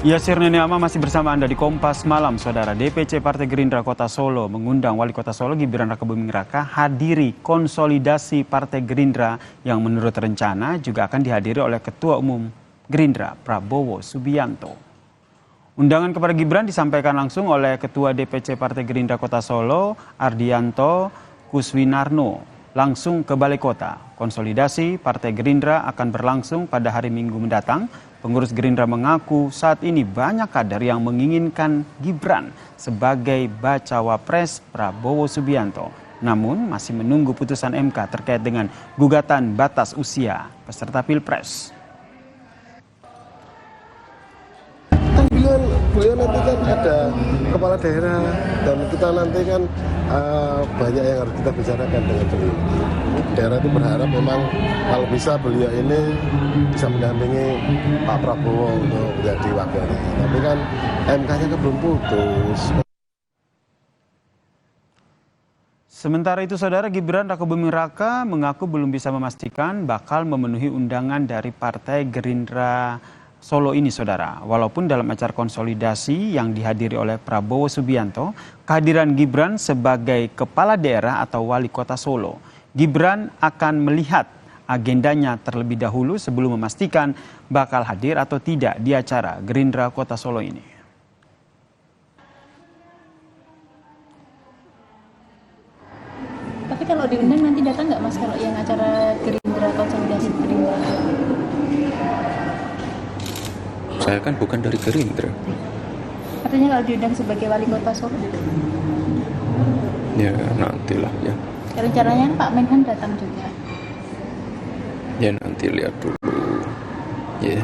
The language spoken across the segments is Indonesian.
Ya, Sirneni Ama masih bersama Anda di Kompas Malam, Saudara. DPC Partai Gerindra Kota Solo mengundang Wali Kota Solo Gibran Rakabuming Raka hadiri konsolidasi Partai Gerindra yang menurut rencana juga akan dihadiri oleh Ketua Umum Gerindra Prabowo Subianto. Undangan kepada Gibran disampaikan langsung oleh Ketua DPC Partai Gerindra Kota Solo, Ardianto Kuswinarno, langsung ke Balai Kota. Konsolidasi Partai Gerindra akan berlangsung pada hari Minggu mendatang. Pengurus Gerindra mengaku saat ini banyak kader yang menginginkan Gibran sebagai bacawa pres Prabowo Subianto. Namun masih menunggu putusan MK terkait dengan gugatan batas usia peserta Pilpres. Kan beliau nanti kan ada kepala daerah dan kita nanti kan banyak yang harus kita bicarakan dengan beliau. Daerah itu berharap memang kalau bisa beliau ini bisa mendampingi Pak Prabowo untuk menjadi wakilnya. Tapi kan MK-nya kan belum putus. Sementara itu, Saudara, Gibran Rakabuming Raka mengaku belum bisa memastikan bakal memenuhi undangan dari Partai Gerindra Solo ini, Saudara. Walaupun dalam acara konsolidasi yang dihadiri oleh Prabowo Subianto, kehadiran Gibran sebagai kepala daerah atau wali kota Solo, Gibran akan melihat agendanya terlebih dahulu sebelum memastikan bakal hadir atau tidak di acara Gerindra Kota Solo ini. Tapi kalau diundang nanti datang nggak Mas kalau yang acara Gerindra konsolidasi Gerindra? Saya kan bukan dari Gerindra. Katanya kalau diundang sebagai wali kota Solo. Ya nantilah ya. Rencananya Pak Menhan datang juga. Ya nanti lihat dulu. Ya.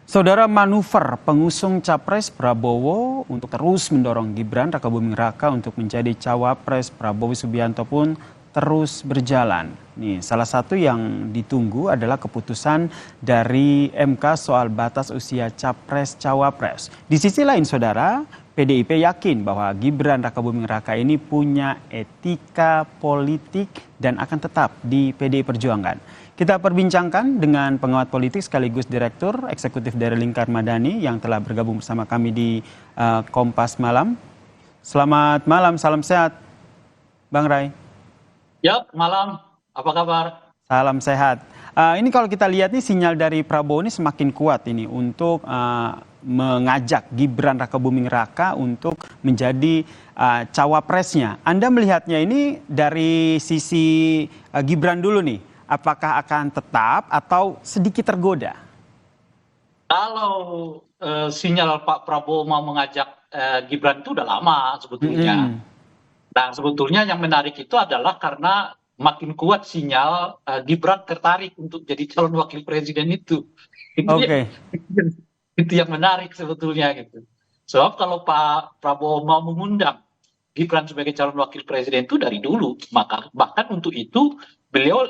Saudara, manuver pengusung Capres Prabowo untuk terus mendorong Gibran Rakabuming Raka untuk menjadi Cawapres Prabowo Subianto pun terus berjalan. Nih, salah satu yang ditunggu adalah keputusan dari MK soal batas usia Capres Cawapres. Di sisi lain, Saudara, PDIP yakin bahwa Gibran Rakabuming Raka ini punya etika politik dan akan tetap di PDI Perjuangan. Kita perbincangkan dengan pengamat politik sekaligus Direktur Eksekutif dari Lingkar Madani yang telah bergabung bersama kami di Kompas Malam. Selamat malam, salam sehat, Bang Ray. Ya, malam. Apa kabar? Salam sehat. Ini kalau kita lihat nih sinyal dari Prabowo ini semakin kuat ini untuk mengajak Gibran Rakabuming Raka untuk menjadi cawapresnya. Anda melihatnya ini dari sisi Gibran dulu nih, apakah akan tetap atau sedikit tergoda? Kalau sinyal Pak Prabowo mau mengajak Gibran itu udah lama sebetulnya. Nah, sebetulnya yang menarik itu adalah karena makin kuat sinyal Gibran tertarik untuk jadi calon wakil presiden itu. Itu yang menarik sebetulnya gitu. Sebab kalau Pak Prabowo mau mengundang Gibran sebagai calon wakil presiden itu dari dulu, maka bahkan untuk itu beliau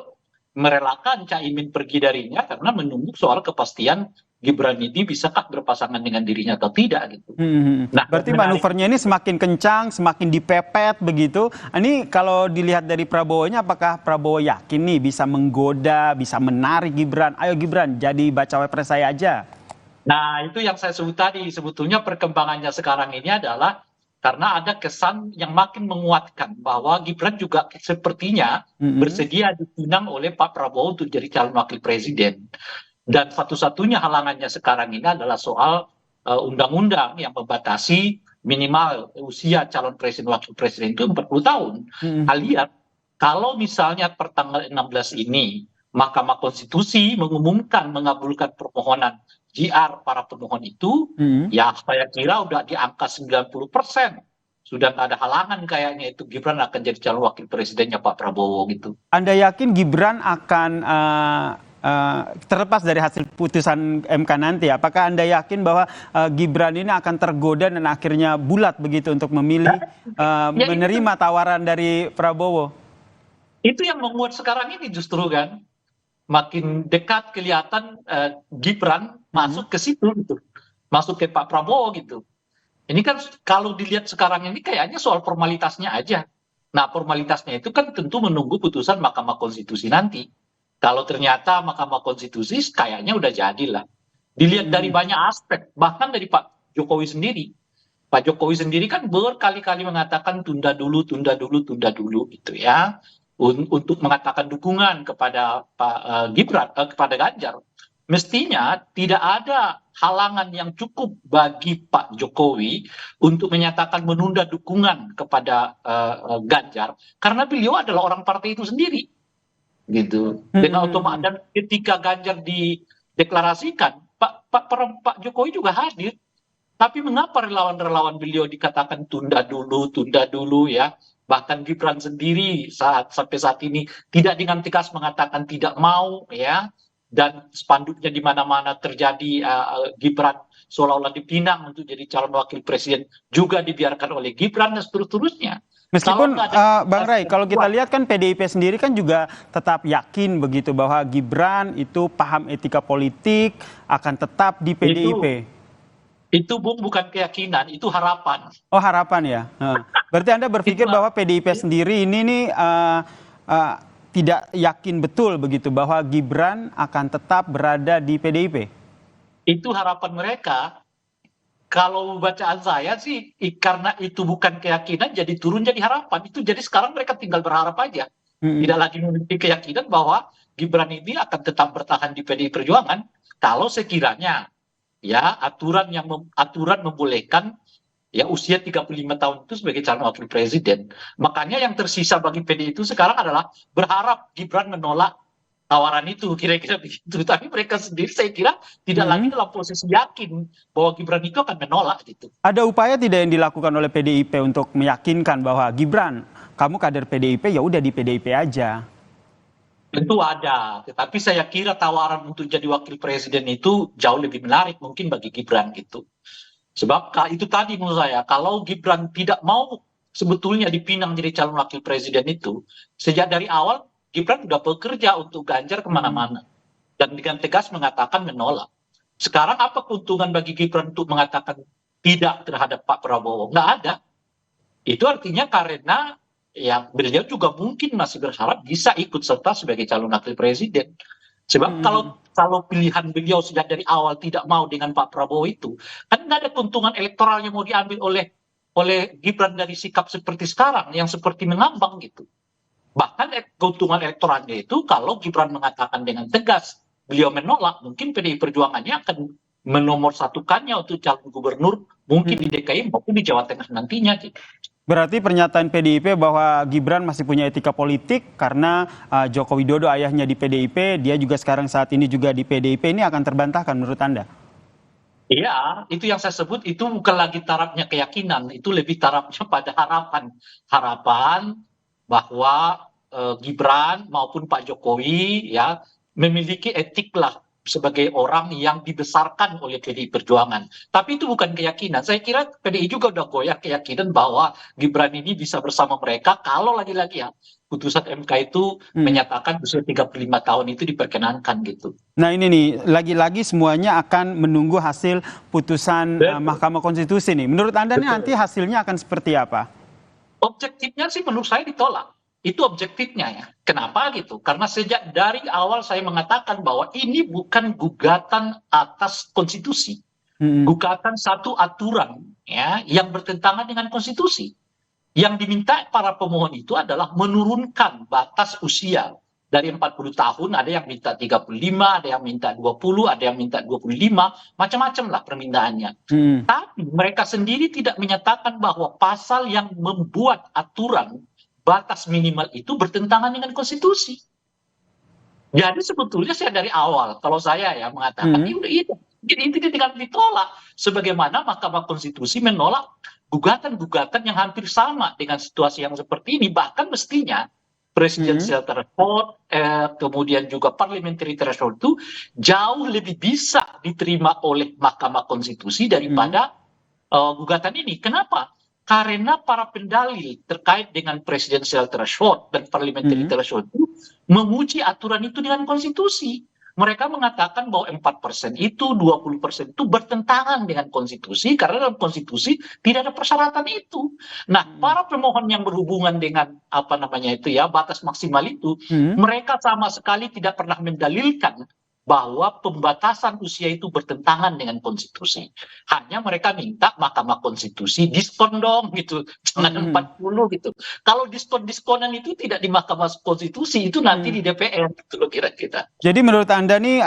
merelakan Caimin pergi darinya karena menunggu soal kepastian Gibran ini bisakah berpasangan dengan dirinya atau tidak gitu. Nah, berarti manuvernya ini semakin kencang, semakin dipepet begitu. Ini kalau dilihat dari Prabowo-nya, apakah Prabowo yakin nih bisa menggoda, bisa menarik Gibran? Ayo Gibran, jadi bacawa pres saya aja. Nah, itu yang saya sebut tadi. Sebetulnya perkembangannya sekarang ini adalah karena ada kesan yang makin menguatkan bahwa Gibran juga sepertinya bersedia dipinang oleh Pak Prabowo untuk jadi calon wakil presiden. Dan satu-satunya halangannya sekarang ini adalah soal undang-undang yang membatasi minimal usia calon presiden wakil presiden itu 40 tahun. Alias kalau misalnya per tanggal 16 ini Mahkamah Konstitusi mengumumkan mengabulkan permohonan JR para pemohon itu, ya saya kira udah di angka 90%. Sudah nggak ada halangan kayaknya itu Gibran akan jadi calon wakil presidennya Pak Prabowo gitu. Anda yakin Gibran akan terlepas dari hasil putusan MK nanti, apakah Anda yakin bahwa Gibran ini akan tergoda dan akhirnya bulat begitu untuk memilih menerima tawaran dari Prabowo? Itu yang menguat sekarang ini justru kan. Makin dekat kelihatan Gibran masuk ke situ gitu. Masuk ke Pak Prabowo gitu. Ini kan kalau dilihat sekarang ini kayaknya soal formalitasnya aja. Nah, formalitasnya itu kan tentu menunggu putusan Mahkamah Konstitusi nanti. Kalau ternyata Mahkamah Konstitusi kayaknya udah jadilah Dilihat dari banyak aspek, bahkan dari Pak Jokowi sendiri. Pak Jokowi sendiri kan berkali-kali mengatakan tunda dulu, tunda dulu, tunda dulu gitu ya. Untuk mengatakan dukungan kepada Pak Gibran, kepada Ganjar. Mestinya tidak ada halangan yang cukup bagi Pak Jokowi untuk menyatakan menunda dukungan kepada Ganjar karena beliau adalah orang partai itu sendiri gitu. Dengan otomatis dan ketika Ganjar dideklarasikan, Pak Jokowi juga hadir. Tapi mengapa relawan-relawan beliau dikatakan tunda dulu ya? Bahkan Gibran sendiri sampai saat ini tidak dengan tegas mengatakan tidak mau ya. Dan spanduknya di mana-mana terjadi Gibran seolah-olah dipinang untuk jadi calon wakil presiden juga dibiarkan oleh Gibran dan seterusnya. Meskipun Bang Ray, kalau kita lihat kan PDIP sendiri kan juga tetap yakin begitu bahwa Gibran itu paham etika politik, akan tetap di PDIP. Itu bukan keyakinan, itu harapan. Oh, harapan ya. Berarti Anda berpikir bahwa PDIP sendiri ini nih tidak yakin betul begitu bahwa Gibran akan tetap berada di PDIP? Itu harapan mereka. Kalau bacaan saya sih, karena itu bukan keyakinan, jadi turun jadi harapan. Itu jadi sekarang mereka tinggal berharap aja. Tidak lagi memiliki keyakinan bahwa Gibran ini akan tetap bertahan di PDI Perjuangan. Kalau sekiranya ya aturan membolehkan ya usia 35 tahun itu sebagai calon wakil presiden. Makanya yang tersisa bagi PDI itu sekarang adalah berharap Gibran menolak tawaran itu, kira-kira begitu. Tapi mereka sendiri saya kira tidak lagi dalam posisi yakin bahwa Gibran itu akan menolak gitu. Ada upaya tidak yang dilakukan oleh PDIP untuk meyakinkan bahwa Gibran, kamu kader PDIP ya udah di PDIP aja? Tentu ada, tetapi saya kira tawaran untuk jadi wakil presiden itu jauh lebih menarik mungkin bagi Gibran gitu. Sebab itu tadi menurut saya, kalau Gibran tidak mau sebetulnya dipinang jadi calon wakil presiden itu, sejak dari awal Gibran sudah bekerja untuk Ganjar kemana-mana. Dan dengan tegas mengatakan menolak. Sekarang apa keuntungan bagi Gibran untuk mengatakan tidak terhadap Pak Prabowo? Nggak ada. Itu artinya karena ya beliau juga mungkin masih berharap bisa ikut serta sebagai calon wakil presiden. Sebab kalau pilihan beliau sejak dari awal tidak mau dengan Pak Prabowo itu, kan nggak ada keuntungan elektoral yang mau diambil oleh Gibran dari sikap seperti sekarang, yang seperti mengambang gitu. Bahkan keuntungan elektoralnya itu kalau Gibran mengatakan dengan tegas beliau menolak, mungkin PDI Perjuangannya akan menomorsatukannya untuk calon gubernur mungkin di DKI maupun di Jawa Tengah nantinya gitu. Berarti pernyataan PDIP bahwa Gibran masih punya etika politik karena Joko Widodo ayahnya di PDIP, dia juga sekarang saat ini juga di PDIP, ini akan terbantahkan menurut Anda? Iya, itu yang saya sebut itu bukan lagi tarafnya keyakinan, itu lebih tarafnya pada harapan. Harapan bahwa Gibran maupun Pak Jokowi ya memiliki etik lah sebagai orang yang dibesarkan oleh PDI Perjuangan. Tapi itu bukan keyakinan. Saya kira PDI juga udah goyah keyakinan bahwa Gibran ini bisa bersama mereka kalau lagi-lagi ya putusan MK itu menyatakan usia 35 tahun itu diperkenankan gitu. Nah ini nih, lagi-lagi semuanya akan menunggu hasil putusan Mahkamah Konstitusi nih. Menurut Anda nih nanti hasilnya akan seperti apa? Objektifnya sih menurut saya ditolak. Itu objektifnya ya. Kenapa gitu? Karena sejak dari awal saya mengatakan bahwa ini bukan gugatan atas konstitusi. Gugatan satu aturan ya yang bertentangan dengan konstitusi. Yang diminta para pemohon itu adalah menurunkan batas usia dari 40 tahun, ada yang minta 35, ada yang minta 20, ada yang minta 25, macam-macam lah permintaannya. Tapi mereka sendiri tidak menyatakan bahwa pasal yang membuat aturan batas minimal itu bertentangan dengan konstitusi. Jadi sebetulnya saya dari awal, kalau saya ya mengatakan itu tinggal ditolak. Sebagaimana Mahkamah Konstitusi menolak gugatan-gugatan yang hampir sama dengan situasi yang seperti ini. Bahkan mestinya presidential threshold, kemudian juga parliamentary threshold itu jauh lebih bisa diterima oleh Mahkamah Konstitusi daripada gugatan ini. Kenapa? Karena para pendalil terkait dengan presidential threshold dan parliamentary threshold itu menguji aturan itu dengan konstitusi. Mereka mengatakan bahwa 4% itu, 20% itu bertentangan dengan konstitusi karena dalam konstitusi tidak ada persyaratan itu. Nah, para pemohon yang berhubungan dengan batas maksimal itu, mereka sama sekali tidak pernah mendalilkan bahwa pembatasan usia itu bertentangan dengan konstitusi. Hanya mereka minta Mahkamah Konstitusi diskon dong gitu, jangan 40 gitu. Kalau diskon-diskonan itu tidak di Mahkamah Konstitusi, itu nanti di DPR gitu loh kira-kira. Jadi menurut Anda nih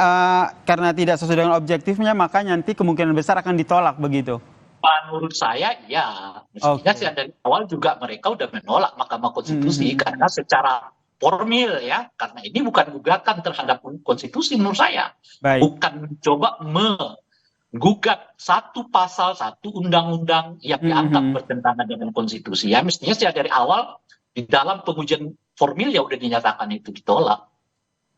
karena tidak sesuai dengan objektifnya maka nanti kemungkinan besar akan ditolak begitu? Menurut saya ya, mestinya sih dari awal juga mereka udah menolak Mahkamah Konstitusi karena secara formil ya, karena ini bukan gugatan terhadap konstitusi menurut saya. Baik. Bukan mencoba menggugat satu pasal, satu undang-undang yang dianggap bertentangan dengan konstitusi. Ya mestinya sih dari awal di dalam pengujian formil ya udah dinyatakan itu ditolak.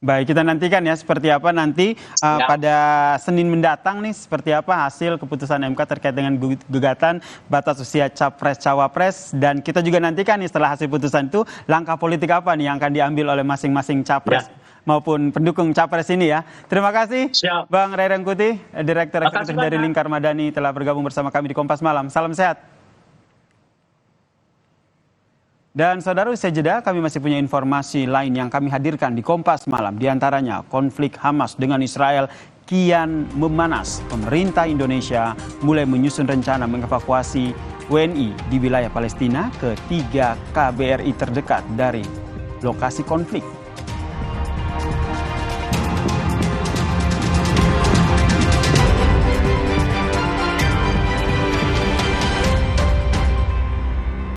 Baik, kita nantikan ya seperti apa nanti pada Senin mendatang nih seperti apa hasil keputusan MK terkait dengan gugatan batas usia capres-cawapres, dan kita juga nantikan nih setelah hasil putusan itu langkah politik apa nih yang akan diambil oleh masing-masing capres maupun pendukung capres ini ya. Terima kasih Bang Ray Rangkuti, Direktur Eksekutif dari Lingkar Madani telah bergabung bersama kami di Kompas Malam. Salam sehat. Dan saudara, usai jeda kami masih punya informasi lain yang kami hadirkan di Kompas Malam. Di antaranya konflik Hamas dengan Israel kian memanas. Pemerintah Indonesia mulai menyusun rencana mengevakuasi WNI di wilayah Palestina ke 3 KBRI terdekat dari lokasi konflik.